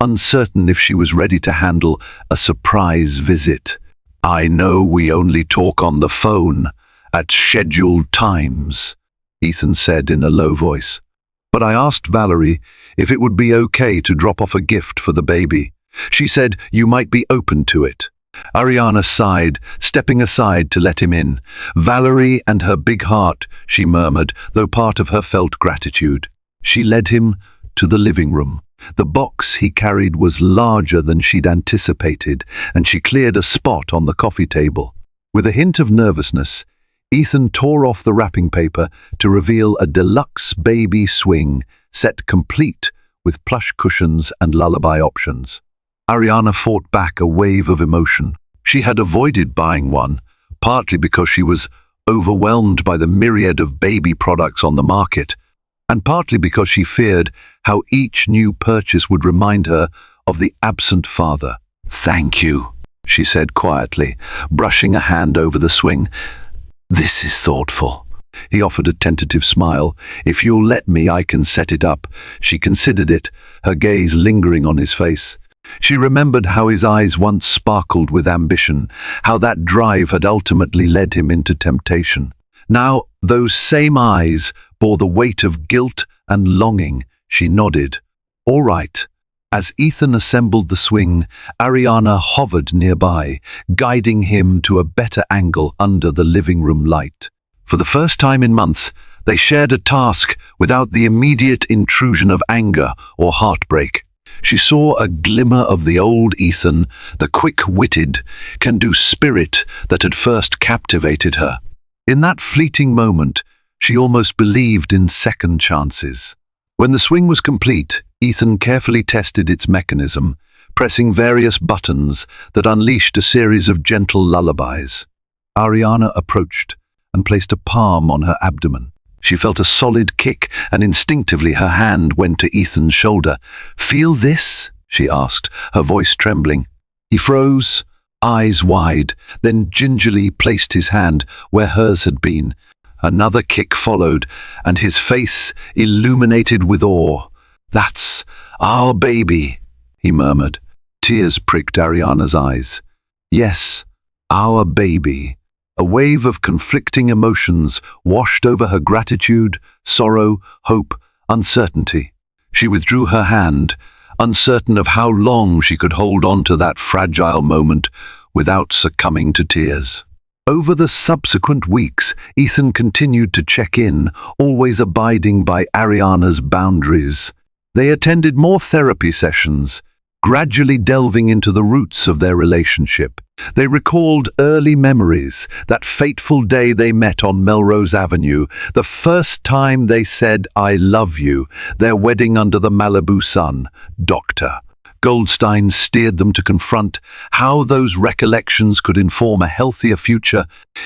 uncertain if she was ready to handle a surprise visit. "I know we only talk on the phone at scheduled times," Ethan said in a low voice. "But I asked Valerie if it would be okay to drop off a gift for the baby. She said you might be open to it." Ariana sighed, stepping aside to let him in. "Valerie and her big heart," she murmured, though part of her felt gratitude. She led him to the living room. The box he carried was larger than she'd anticipated, and she cleared a spot on the coffee table. With a hint of nervousness, Ethan tore off the wrapping paper to reveal a deluxe baby swing, set complete with plush cushions and lullaby options. Ariana fought back a wave of emotion. She had avoided buying one, partly because she was overwhelmed by the myriad of baby products on the market, and partly because she feared how each new purchase would remind her of the absent father. "Thank you," she said quietly, brushing a hand over the swing. "This is thoughtful." He offered a tentative smile. "If you'll let me, I can set it up." She considered it, her gaze lingering on his face. She remembered how his eyes once sparkled with ambition, how that drive had ultimately led him into temptation. Now, those same eyes bore the weight of guilt and longing. She nodded. "All right." As Ethan assembled the swing, Ariana hovered nearby, guiding him to a better angle under the living room light. For the first time in months, they shared a task without the immediate intrusion of anger or heartbreak. She saw a glimmer of the old Ethan, the quick-witted, can-do spirit that had first captivated her. In that fleeting moment, she almost believed in second chances. When the swing was complete, Ethan carefully tested its mechanism, pressing various buttons that unleashed a series of gentle lullabies. Ariana approached and placed a palm on her abdomen. She felt a solid kick, and instinctively her hand went to Ethan's shoulder. "Feel this?" she asked, her voice trembling. He froze, eyes wide, then gingerly placed his hand where hers had been. Another kick followed, and his face illuminated with awe. "That's our baby," he murmured. Tears pricked Ariana's eyes. Yes, our baby. A wave of conflicting emotions washed over her: gratitude, sorrow, hope, uncertainty. She withdrew her hand, uncertain of how long she could hold on to that fragile moment without succumbing to tears. Over the subsequent weeks, Ethan continued to check in, always abiding by Ariana's boundaries. They attended more therapy sessions, gradually delving into the roots of their relationship. They recalled early memories, that fateful day they met on Melrose Avenue, the first time they said, "I love you," their wedding under the Malibu sun. Dr. Goldstein steered them to confront how those recollections could inform a healthier future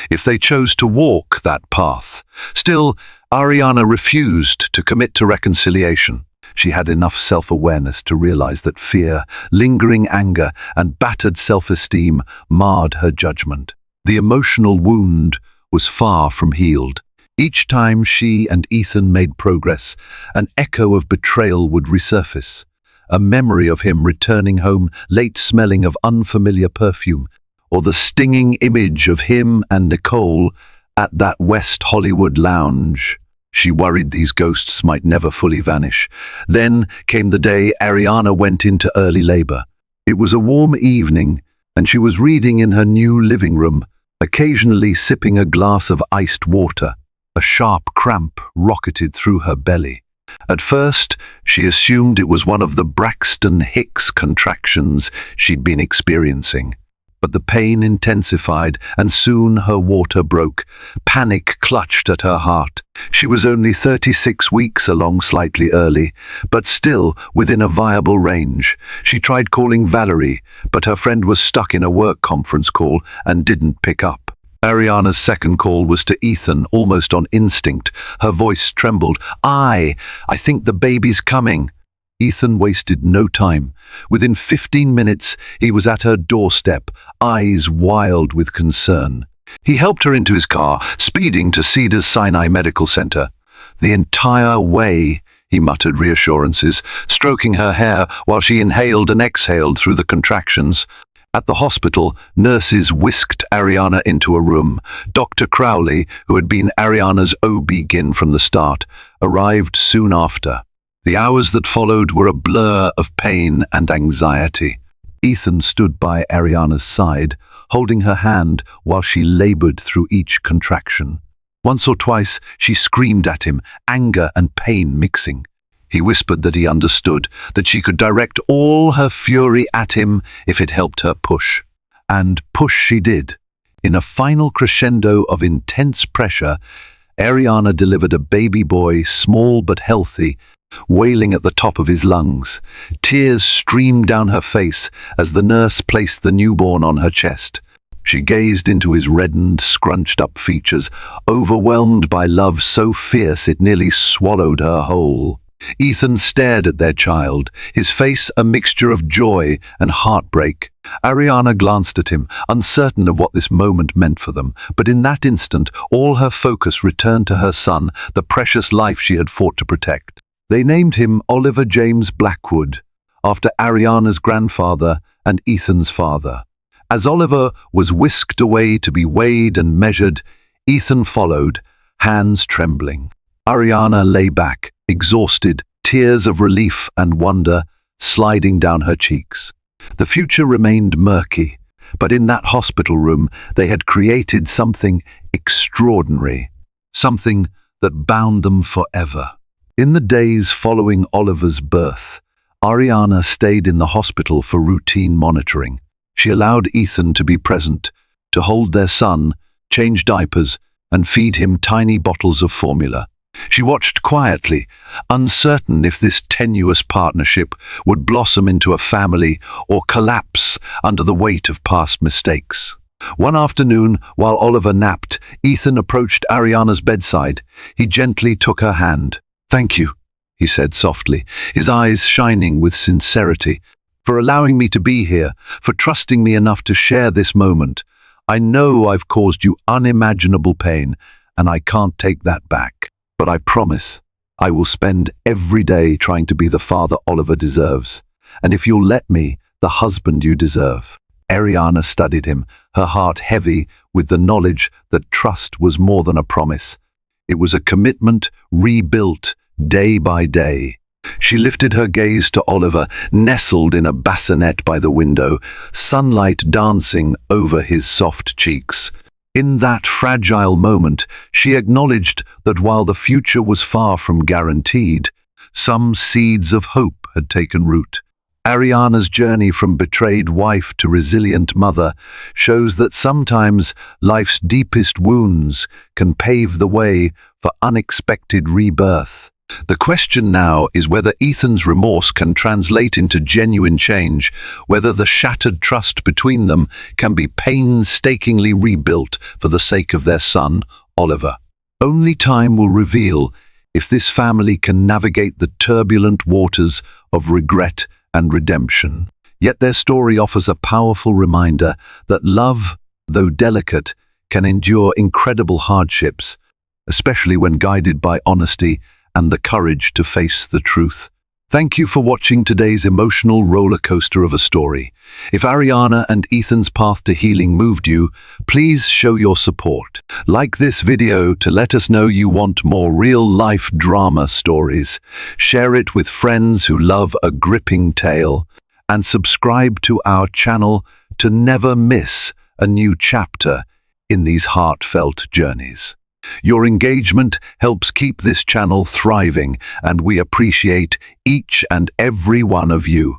if they chose to walk that path. Still, Ariana refused to commit to reconciliation. She had enough self-awareness to realize that fear, lingering anger, and battered self-esteem marred her judgment. The emotional wound was far from healed. Each time she and Ethan made progress, an echo of betrayal would resurface. A memory of him returning home late smelling of unfamiliar perfume, or the stinging image of him and Nicole at that West Hollywood lounge. She worried these ghosts might never fully vanish. Then came the day Ariana went into early labor. It was a warm evening, and she was reading in her new living room, occasionally sipping a glass of iced water. A sharp cramp rocketed through her belly. At first, she assumed it was one of the Braxton Hicks contractions she'd been experiencing. But the pain intensified, and soon her water broke. Panic clutched at her heart. She was only 36 weeks along, slightly early, but still within a viable range. She tried calling Valerie, but her friend was stuck in a work conference call and didn't pick up. Ariana's second call was to Ethan, almost on instinct. Her voice trembled. I think the baby's coming." Ethan wasted no time. Within 15 minutes, he was at her doorstep, eyes wild with concern. He helped her into his car, speeding to Cedars-Sinai Medical Center. "The entire way," he muttered reassurances, stroking her hair while she inhaled and exhaled through the contractions. At the hospital, nurses whisked Ariana into a room. Dr. Crowley, who had been Ariana's OB-GYN from the start, arrived soon after. The hours that followed were a blur of pain and anxiety. Ethan stood by Ariana's side, holding her hand while she labored through each contraction. Once or twice, she screamed at him, anger and pain mixing. He whispered that he understood, that she could direct all her fury at him if it helped her push. And push she did. In a final crescendo of intense pressure, Ariana delivered a baby boy, small but healthy, wailing at the top of his lungs. Tears streamed down her face as the nurse placed the newborn on her chest. She gazed into his reddened, scrunched-up features, overwhelmed by love so fierce it nearly swallowed her whole. Ethan stared at their child, his face a mixture of joy and heartbreak. Ariana glanced at him, uncertain of what this moment meant for them, but in that instant all her focus returned to her son, the precious life she had fought to protect. They named him Oliver James Blackwood, after Ariana's grandfather and Ethan's father. As Oliver was whisked away to be weighed and measured, Ethan followed, hands trembling. Ariana lay back, exhausted, tears of relief and wonder sliding down her cheeks. The future remained murky, but in that hospital room they had created something extraordinary, something that bound them forever. In the days following Oliver's birth, Ariana stayed in the hospital for routine monitoring. She allowed Ethan to be present, to hold their son, change diapers, and feed him tiny bottles of formula. She watched quietly, uncertain if this tenuous partnership would blossom into a family or collapse under the weight of past mistakes. One afternoon, while Oliver napped, Ethan approached Ariana's bedside. He gently took her hand. "Thank you," he said softly, his eyes shining with sincerity, "for allowing me to be here, for trusting me enough to share this moment. I know I've caused you unimaginable pain, and I can't take that back. But I promise I will spend every day trying to be the father Oliver deserves, and if you'll let me, the husband you deserve." Ariana studied him, her heart heavy with the knowledge that trust was more than a promise. It was a commitment rebuilt day by day. She lifted her gaze to Oliver, nestled in a bassinet by the window, sunlight dancing over his soft cheeks. In that fragile moment, she acknowledged that while the future was far from guaranteed, some seeds of hope had taken root. Ariana's journey from betrayed wife to resilient mother shows that sometimes life's deepest wounds can pave the way for unexpected rebirth. The question now is whether Ethan's remorse can translate into genuine change, whether the shattered trust between them can be painstakingly rebuilt for the sake of their son, Oliver. Only time will reveal if this family can navigate the turbulent waters of regret and redemption. Yet their story offers a powerful reminder that love, though delicate, can endure incredible hardships. especially when guided by honesty and the courage to face the truth. Thank you for watching today's emotional roller coaster of a story. If Ariana and Ethan's path to healing moved you, please show your support. Like this video to let us know you want more real-life drama stories. Share it with friends who love a gripping tale. And subscribe to our channel to never miss a new chapter in these heartfelt journeys. Your engagement helps keep this channel thriving, and we appreciate each and every one of you.